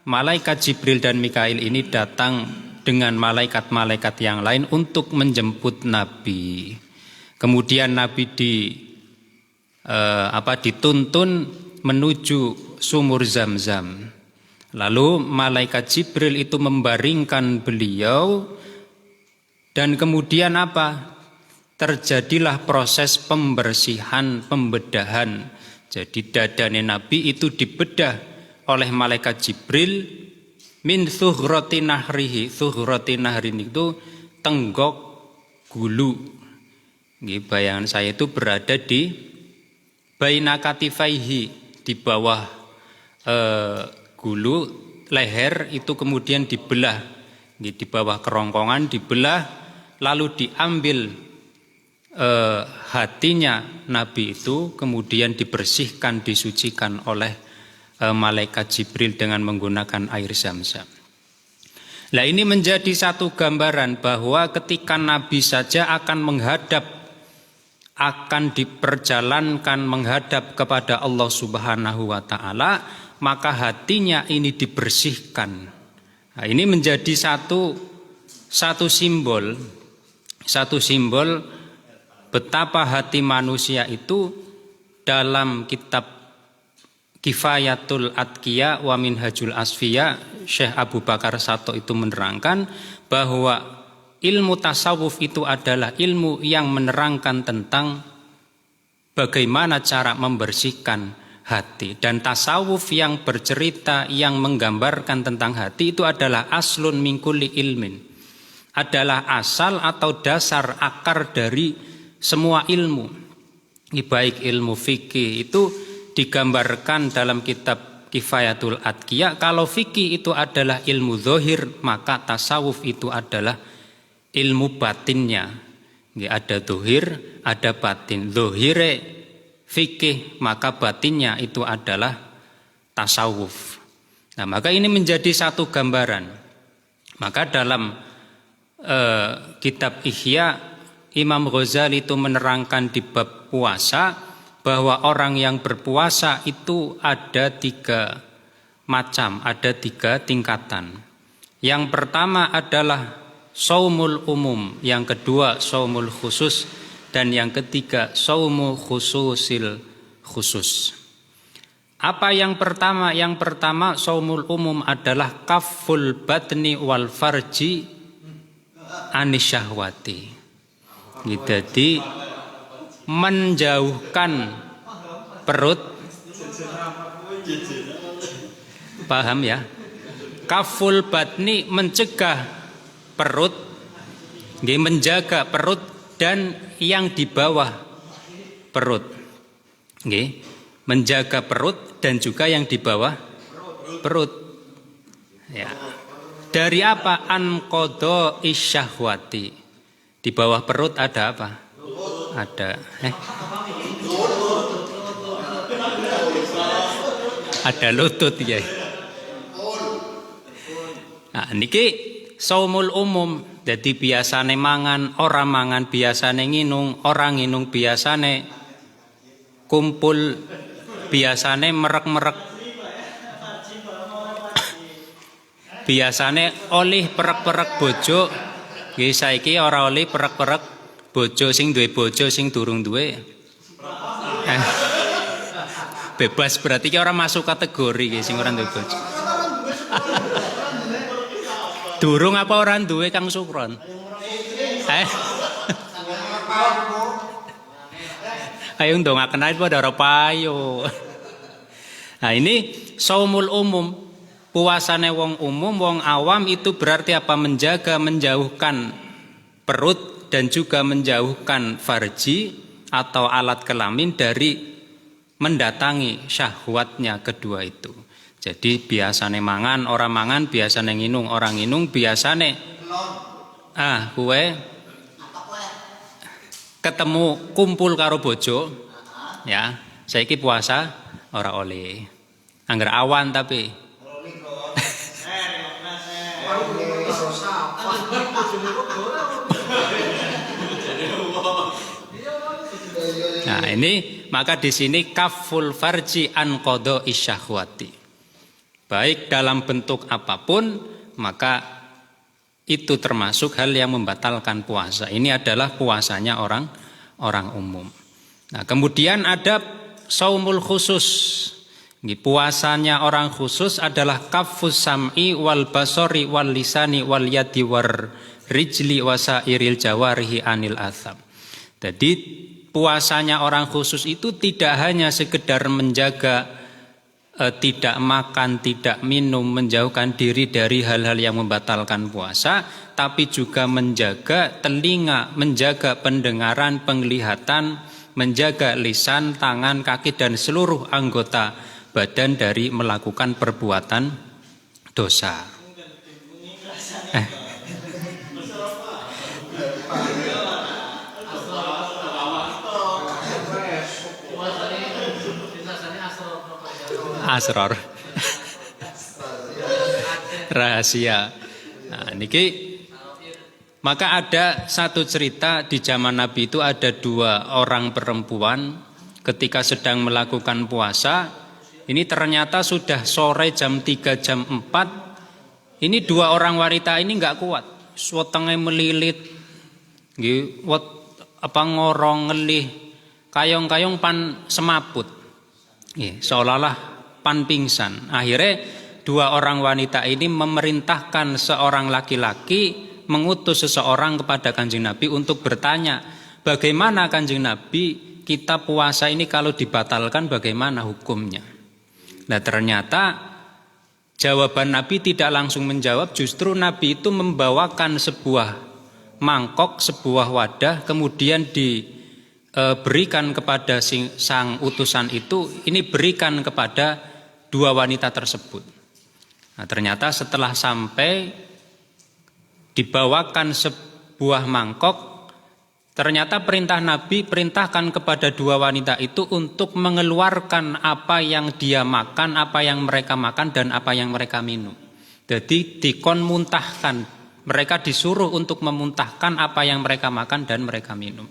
malaikat Jibril dan Mikail ini datang dengan malaikat-malaikat yang lain untuk menjemput Nabi. Kemudian Nabi dituntun menuju sumur Zam-Zam. Lalu malaikat Jibril itu membaringkan beliau, dan kemudian terjadilah proses pembersihan, pembedahan. Jadi dadane Nabi itu dibedah oleh malaikat Jibril min thuhrati nahrihi. Thuhrati nahrin itu tenggok gulu. Bayangan saya itu berada di baina katifaihi, di bawah gulu leher itu kemudian dibelah, di bawah kerongkongan dibelah, lalu diambil hatinya Nabi itu, kemudian dibersihkan, disucikan oleh malaikat Jibril dengan menggunakan air Zam-Zam. Nah, ini menjadi satu gambaran bahwa ketika Nabi saja akan diperjalankan menghadap kepada Allah Subhanahu wa taala, maka hatinya ini dibersihkan. Nah, ini menjadi satu simbol betapa hati manusia itu. Dalam kitab Kifayatul Atqiya wa Minhajul Asfiya, Syekh Abu Bakar Sato itu menerangkan bahwa ilmu tasawuf itu adalah ilmu yang menerangkan tentang bagaimana cara membersihkan hati. Dan tasawuf yang bercerita, yang menggambarkan tentang hati itu adalah aslun min kulli ilmin, adalah asal atau dasar, akar dari semua ilmu. Baik ilmu fikih itu digambarkan dalam kitab Kifayatul Atqiya. Kalau fikih itu adalah ilmu zahir, maka tasawuf itu adalah ilmu batinnya. Ada zahir, ada batin. Zahire fikih, maka batinnya itu adalah tasawuf. Nah, maka ini menjadi satu gambaran. Maka dalam kitab Ihya, Imam Ghazali itu menerangkan di bab puasa bahwa orang yang berpuasa itu ada 3 macam, ada 3 tingkatan. Yang pertama adalah shaumul umum, yang kedua shaumul khusus, dan yang ketiga shaumu khususil khusus. Apa yang pertama? Yang pertama shaumul umum adalah kaful batni wal farji anisyahwati. Jadi menjauhkan perut. Paham ya? Kaful batni mencegah perut, nggih, menjaga perut dan yang di bawah perut. Nggih, menjaga perut dan juga yang di bawah perut. Ya. Dari apa? An qada isyahwati. Di bawah perut ada apa? Ada ada lutut ya. Nah, niki saumul umum. Jadi biasane mangan, ora mangan biasane nginung, ora nginung biasane kumpul, biasane merek-merek, biasane oleh perek-perek bojo. Nggih saiki ora oleh perek-perek bojo, sing duwe bojo sing durung duwe. Bebas berarti ki ora masuk kategori ki sing ora duwe bojo. Durung apa orang duwe Kang Sukron? Ayo ndongaken ae padha ora payo. Nah, ini saumul umum. Puasane wong umum, wong awam itu berarti apa? Menjaga, menjauhkan perut dan juga menjauhkan farji atau alat kelamin dari mendatangi syahwatnya kedua itu. Jadi biasane mangan, orang mangan, biasane nginung, orang nginung, biasane kue ketemu kumpul karo bojo, ya. Saiki puasa ora oleh. Angger awan tapi. Nah, ini maka di sini kaful farji an qada isyahwati. Baik dalam bentuk apapun, maka itu termasuk hal yang membatalkan puasa. Ini adalah puasanya orang umum. Nah, kemudian ada saumul khusus. Puasanya orang khusus adalah kafus sam'i wal basori wal lisani wal yadi war rijli wasairil jawarihi anil atham. Jadi puasanya orang khusus itu tidak hanya sekedar menjaga tidak makan, tidak minum, menjauhkan diri dari hal-hal yang membatalkan puasa, tapi juga menjaga telinga, menjaga pendengaran, penglihatan, menjaga lisan, tangan, kaki, dan seluruh anggota badan dari melakukan perbuatan dosa. Asror rahasia. Nah, niki maka ada satu cerita di zaman Nabi itu ada dua orang perempuan ketika sedang melakukan puasa. Ini ternyata sudah sore jam 3 jam 4. Ini dua orang wanita ini nggak kuat, wetenge melilit, nggih, ngorong ngelih, kayong-kayong pan semaput, seolah-olah pan pingsan. Akhirnya dua orang wanita ini memerintahkan seorang laki-laki mengutus seseorang kepada Kanjeng Nabi untuk bertanya, bagaimana Kanjeng Nabi, kita puasa ini kalau dibatalkan bagaimana hukumnya? Nah, ternyata jawaban Nabi tidak langsung menjawab, justru Nabi itu membawakan sebuah mangkok, sebuah wadah, kemudian berikan kepada sang utusan itu, ini berikan kepada dua wanita tersebut. Nah, ternyata setelah sampai dibawakan sebuah mangkok, ternyata perintah Nabi perintahkan kepada dua wanita itu untuk mengeluarkan apa yang dia makan, apa yang mereka makan, dan apa yang mereka minum. Jadi dikon muntahkan, mereka disuruh untuk memuntahkan apa yang mereka makan dan mereka minum.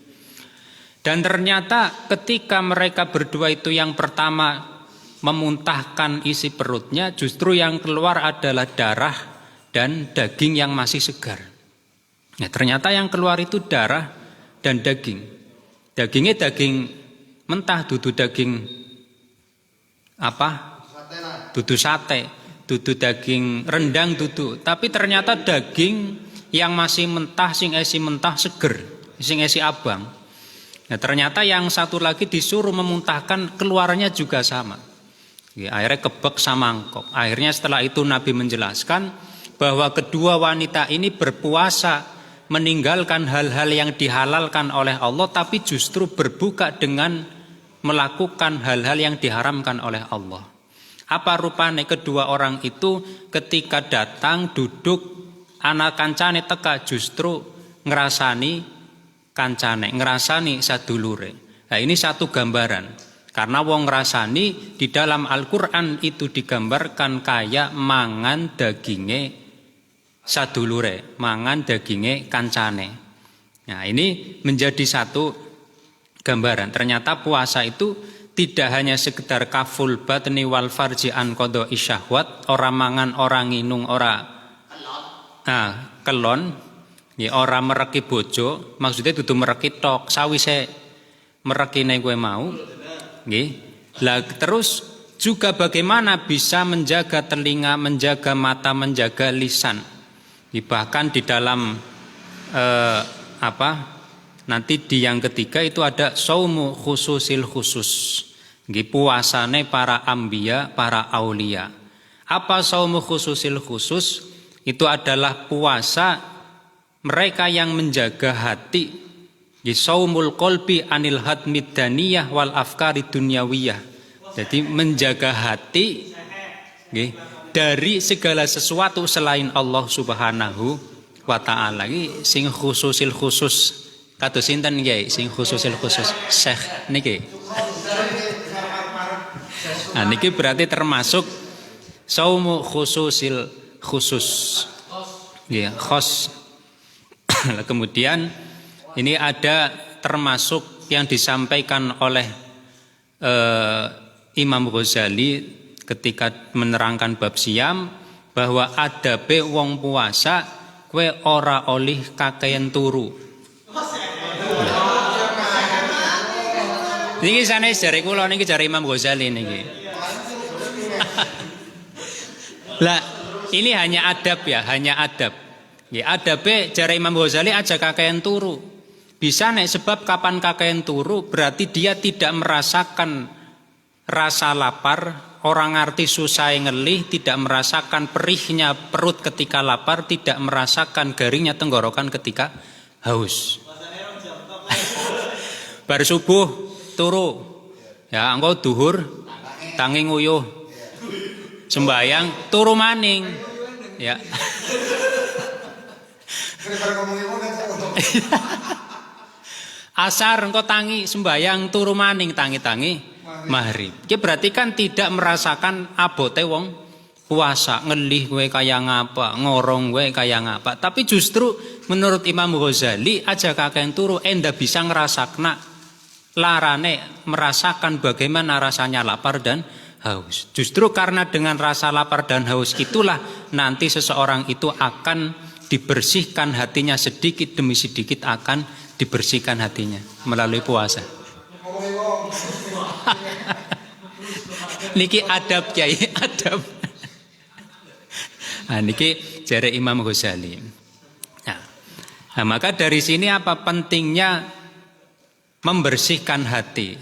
Dan ternyata ketika mereka berdua itu yang pertama memuntahkan isi perutnya, justru yang keluar adalah darah dan daging yang masih segar. Nah, ternyata yang keluar itu darah dan daging. Dagingnya daging mentah, dudu daging apa? Dudu sate, dudu daging rendang dudu. Tapi ternyata daging yang masih mentah, sing esi mentah seger, sing esi abang. Nah, ternyata yang satu lagi disuruh memuntahkan, keluarnya juga sama. Akhirnya kebek samangkok. Akhirnya setelah itu Nabi menjelaskan bahwa kedua wanita ini berpuasa meninggalkan hal-hal yang dihalalkan oleh Allah, tapi justru berbuka dengan melakukan hal-hal yang diharamkan oleh Allah. Apa rupanya kedua orang itu ketika datang duduk anak kancane teka justru ngerasani kancane, ngerasani sadulure. Nah, ini satu gambaran. Karena wong ngerasani di dalam Al-Qur'an itu digambarkan kayak mangan daginge sadulure, mangan daginge kancane. Nah, ini menjadi satu gambaran. Ternyata puasa itu tidak hanya sekedar kaful batni wal farji an qadha isyahwat, ora mangan, ora nginung, ora kelon, ya ora mereki bojo, maksudnya dudu mereki tok, sawise merekine kowe mau, nggih. Lah terus juga bagaimana bisa menjaga telinga, menjaga mata, menjaga lisan. Bahkan di dalam nanti di yang ketiga itu ada saumu khususil khusus. Puasane para ambiya, para aulia. Apa saumu khususil khusus? Itu adalah puasa mereka yang menjaga hati. Saumul qalbi anil hadmid daniyah wal afkari dunyawiyah. Jadi menjaga hati dari segala sesuatu selain Allah Subhanahu wa taala. Sing khususil khusus. Kados sinten nggih sing khususil khusus? Syekh niki. Nah, niki berarti termasuk saumu khususil khusus. Ya, khos. Kemudian ini ada termasuk yang disampaikan oleh Imam Ghazali ketika menerangkan bab siam bahwa adabe wong puasa kowe ora olih kakean turu. Niki sanes jare kula niki jare Imam Ghazali niki. Lah, ini hanya adab ya, hanya adab. Ya, adabe jare Imam Ghazali aja kakean turu. Bisa nek sebab kapan kakean turu berarti dia tidak merasakan rasa lapar, orang ngerti susah ngelih, tidak merasakan perihnya perut ketika lapar, tidak merasakan garingnya tenggorokan ketika haus. Bar subuh turu, ya engkau duhur, tangi nguyuh, sembayang turu maning, ya. Asar engkau tangi sembayang turu maning tangi maghrib. Iki berarti kan tidak merasakan abote wong puasa, ngelih kowe kaya ngapa, ngorong kowe kaya ngapa. Tapi justru menurut Imam Ghazali aja kakek turu enda bisa ngerasakna larane merasakan bagaimana rasanya lapar dan haus. Justru karena dengan rasa lapar dan haus itulah nanti seseorang itu akan dibersihkan hatinya, sedikit demi sedikit akan dibersihkan hatinya melalui puasa. Niki adab Kiai, adab. Nah, niki jare Imam Ghazali. Nah, maka dari sini apa pentingnya membersihkan hati.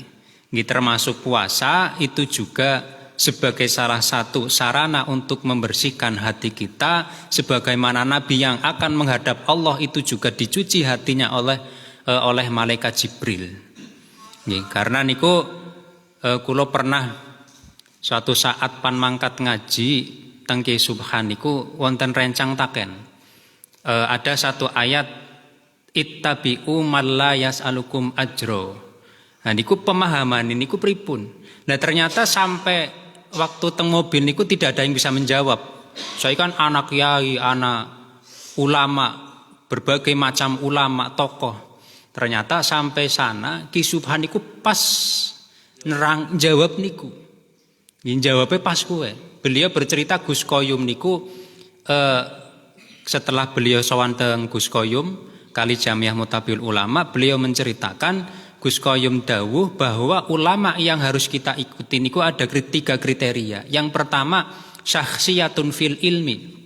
Ini termasuk puasa itu juga sebagai salah satu sarana untuk membersihkan hati kita, sebagaimana Nabi yang akan menghadap Allah itu juga dicuci hatinya oleh malaikat Jibril. Karena niku kula pernah suatu saat pan mangkat ngaji teng Kyai Subhan niku wonten rencang taken. Ada satu ayat ittabi'u man la yas'alukum ajro. Nah niku pemahaman niku pripun. Nah ternyata sampai waktu teng mobil niku tidak ada yang bisa menjawab. Saya kan anak kiai, anak ulama, berbagai macam ulama, tokoh. Ternyata sampai sana Ki Subhan niku pas nerang jawab niku. Jawabnya pas kowe. Beliau bercerita Gus Koyum niku setelah beliau sowan teng Gus Koyum kali Jamiah Mutabiul Ulama, beliau menceritakan Gus Koyum dawuh bahwa ulama yang harus kita ikuti niku ada 3 kriteria. Yang pertama syakhsiyatun fil ilmi.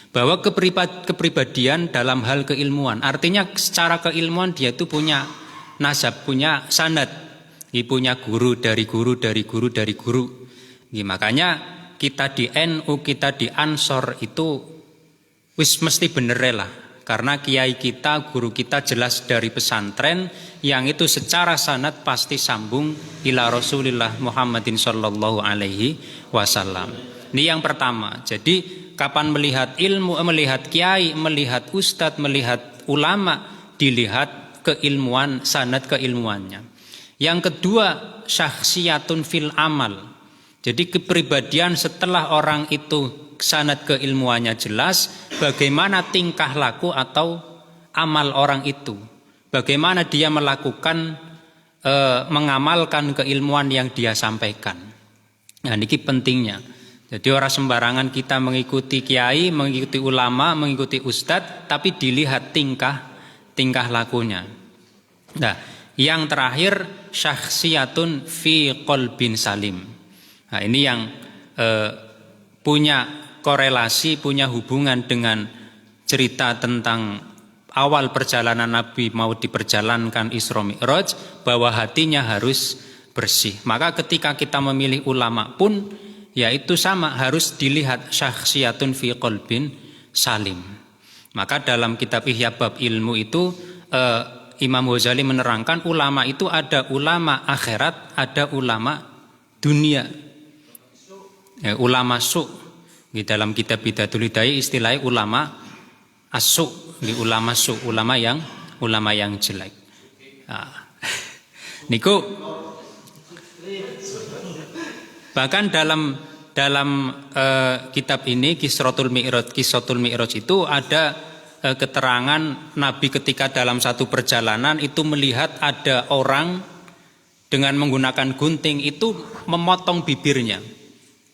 Bahwa kepribadian dalam hal keilmuan. Artinya secara keilmuan dia itu punya nasab, punya sanad, punya guru dari guru dari guru dari guru. Makanya kita di NU, kita di Ansor itu wis mesti bener lah. Karena kiai kita, guru kita jelas dari pesantren yang itu secara sanad pasti sambung ila Rasulillah Muhammadin sallallahu alaihi wasallam. Ini yang pertama. Jadi kapan melihat ilmu, melihat kiai, melihat ustadz, melihat ulama, dilihat keilmuan, sanad keilmuannya. Yang kedua, syakhsiyatun fil amal. Jadi kepribadian setelah orang itu sanad keilmuannya jelas, bagaimana tingkah laku atau amal orang itu, bagaimana dia melakukan mengamalkan keilmuan yang dia sampaikan. Nah, ini pentingnya. Jadi orang sembarangan kita mengikuti kiai, mengikuti ulama, mengikuti ustadz, tapi dilihat tingkah lakunya. Nah, yang terakhir syakhsiyatun fi qalbin salim. Nah, ini yang punya korelasi, punya hubungan dengan cerita tentang awal perjalanan Nabi mau diperjalankan Isra Mi'raj, bahwa hatinya harus bersih. Maka ketika kita memilih ulama pun ya itu sama, harus dilihat syakhsiyatun fi qalbin salim. Maka dalam kitab Ihya Bab Ilmu itu Imam Ghazali menerangkan ulama itu ada ulama akhirat, ada ulama dunia. Ulama su' di dalam kitab Bidatul Hidayah istilahnya ulama as-su', ulama su', ulama yang jelek. Nah, niku bahkan dalam kitab ini Qissatul Mi'raj itu ada keterangan Nabi ketika dalam satu perjalanan itu melihat ada orang dengan menggunakan gunting itu memotong bibirnya,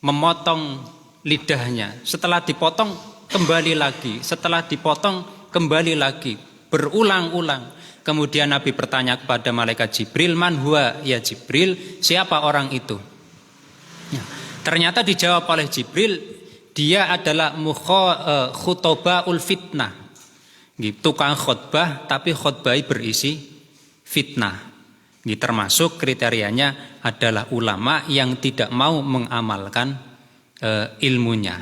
memotong lidahnya, setelah dipotong kembali lagi, setelah dipotong kembali lagi, berulang-ulang. Kemudian Nabi bertanya kepada malaikat Jibril, man huwa ya Jibril, siapa orang itu? Ya, ternyata dijawab oleh Jibril, dia adalah khutobaul fitnah, tukang khutbah tapi khutbah berisi fitnah. Ini termasuk kriterianya adalah ulama yang tidak mau mengamalkan ilmunya.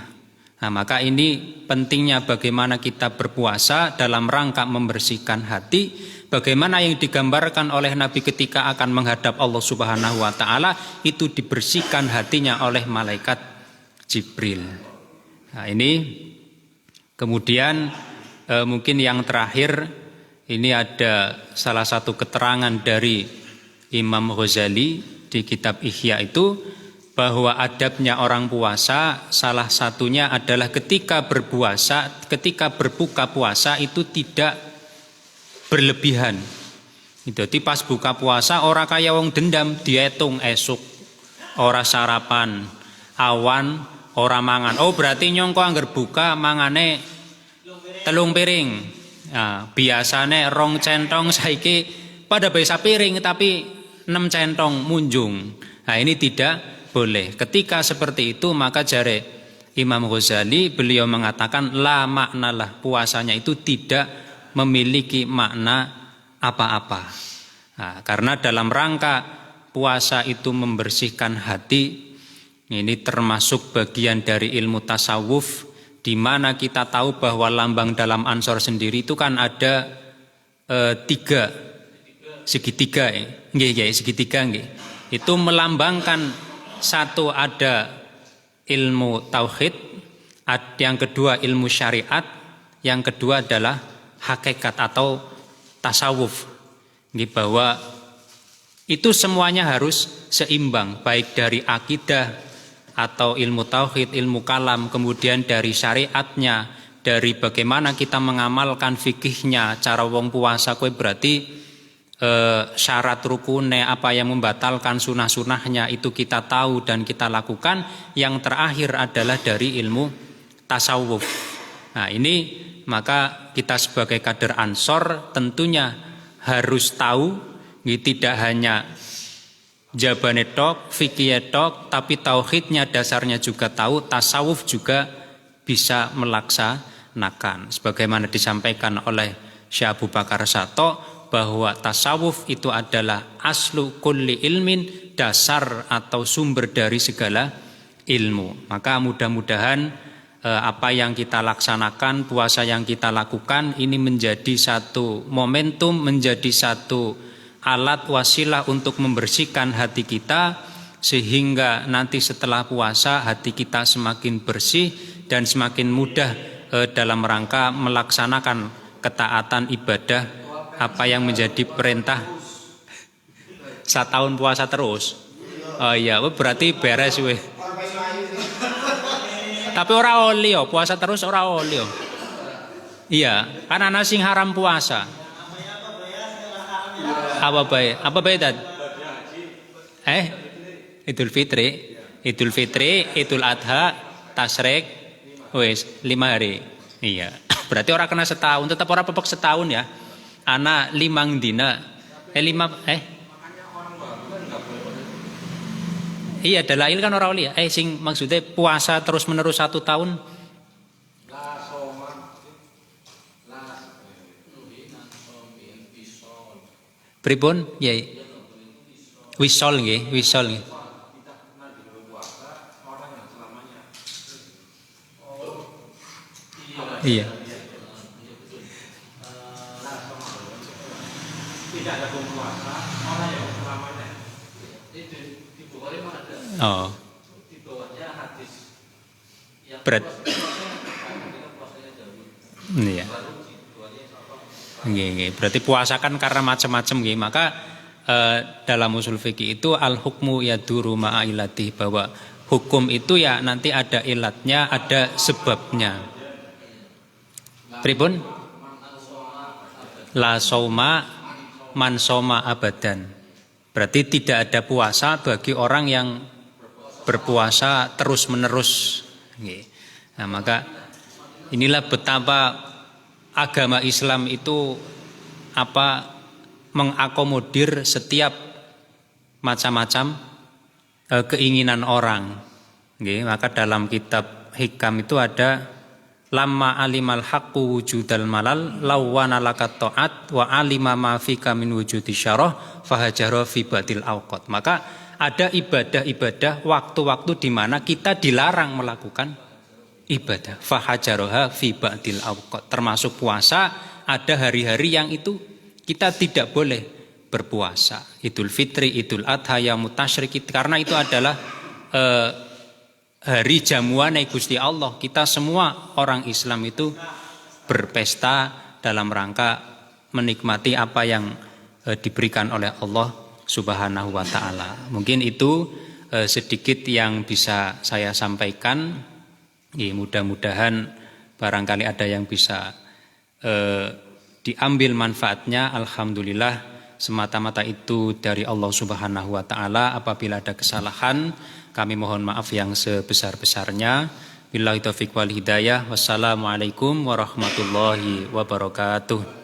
Nah, maka ini pentingnya bagaimana kita berpuasa dalam rangka membersihkan hati, bagaimana yang digambarkan oleh Nabi ketika akan menghadap Allah Subhanahu wa taala itu dibersihkan hatinya oleh malaikat Jibril. Nah, ini kemudian mungkin yang terakhir ini ada salah satu keterangan dari Imam Ghazali di kitab Ihya itu, bahwa adabnya orang puasa salah satunya adalah ketika berpuasa, ketika berbuka puasa itu tidak berlebihan. Jadi pas buka puasa orang kaya wong dendam, dihitung esuk, ora sarapan, awan, ora mangan. Oh berarti nyongko angger buka mangane 3 piring. Nah, biasane 2 centong, saiki pada bisa piring tapi 6 centong munjung. Nah, ini tidak boleh. Ketika seperti itu maka jare Imam Ghazali beliau mengatakan la maknalah, puasanya itu tidak memiliki makna apa-apa. Nah, karena dalam rangka puasa itu membersihkan hati, ini termasuk bagian dari ilmu tasawuf, di mana kita tahu bahwa lambang dalam Ansor sendiri itu kan ada 3 segitiga, segitiga. Itu melambangkan satu ada ilmu tauhid, yang kedua ilmu syariat, yang kedua adalah hakikat atau tasawuf. Bahwa itu semuanya harus seimbang, baik dari akidah atau ilmu tauhid, ilmu kalam, kemudian dari syariatnya, dari bagaimana kita mengamalkan fikihnya, cara wong puasa kowe berarti syarat rukune, apa yang membatalkan sunah-sunahnya itu kita tahu dan kita lakukan. Yang terakhir adalah dari ilmu tasawuf. Nah, ini maka kita sebagai kader Ansor tentunya harus tahu, tidak hanya jabane tok, fikih tok, tapi tauhidnya dasarnya juga tahu, tasawuf juga bisa melaksanakan. Sebagaimana disampaikan oleh Syekh Abu Bakar Sato, bahwa tasawuf itu adalah aslu kulli ilmin, dasar atau sumber dari segala ilmu. Maka mudah-mudahan apa yang kita laksanakan, puasa yang kita lakukan ini menjadi satu momentum, menjadi satu alat wasilah untuk membersihkan hati kita, sehingga nanti setelah puasa hati kita semakin bersih dan semakin mudah dalam rangka melaksanakan ketaatan ibadah apa yang menjadi perintah. Setahun puasa terus. Oh iya, berarti beres weh. Tapi ora oli yo, puasa terus ora oli yo. Iya, kan ana sing haram puasa. Apa bae? Apa bae Dad? Idul Fitri, Idul Adha, Tasyrik, wis 5 hari. Iya. Berarti ora kena setahun, tetap ora pepek setahun ya. Ana 5 dina. Iya, dalail kan ora oli ya. Sing maksudnya puasa terus menerus 1 tahun. Pripun? Ya. Wisol nggih, wisol nggih. Iya. Tidak ada puasa, orang yang selamanya. Itu di Bukhari mana ada? Oh. Di bawahnya hadis yang berat. Iya. Nggih, berarti puasa kan karena macam-macam nggih. Maka dalam usul fikih itu al-hukmu yaduru ma'a ilati, bahwa hukum itu ya nanti ada ilatnya, ada sebabnya. Pripun? La sauma man soma abadan. Berarti tidak ada puasa bagi orang yang berpuasa terus-menerus. Nah, maka inilah betapa agama Islam itu mengakomodir setiap macam-macam keinginan orang. Maka dalam kitab Hikam itu ada lamma alimal haqqu wujudal malal lawana lakat ta'at wa alima ma fika min wujudi syarah fahajara fi batil awqat. Maka ada ibadah-ibadah waktu-waktu di mana kita dilarang melakukan ibadah. Fahajaraha fi batil awqat. Termasuk puasa, ada hari-hari yang itu kita tidak boleh berpuasa. Idul Fitri, Idul Adha, Yaumut Tasyrik, karena itu adalah hari jamuan Gusti Allah. Kita semua orang Islam itu berpesta dalam rangka menikmati apa yang diberikan oleh Allah Subhanahu wa taala. Mungkin itu sedikit yang bisa saya sampaikan. Mudah-mudahan barangkali ada yang bisa diambil manfaatnya. Alhamdulillah, semata-mata itu dari Allah Subhanahu wa taala. Apabila ada kesalahan, kami mohon maaf yang sebesar-besarnya. Billahi taufiq wal hidayah. Wassalamualaikum warahmatullahi wabarakatuh.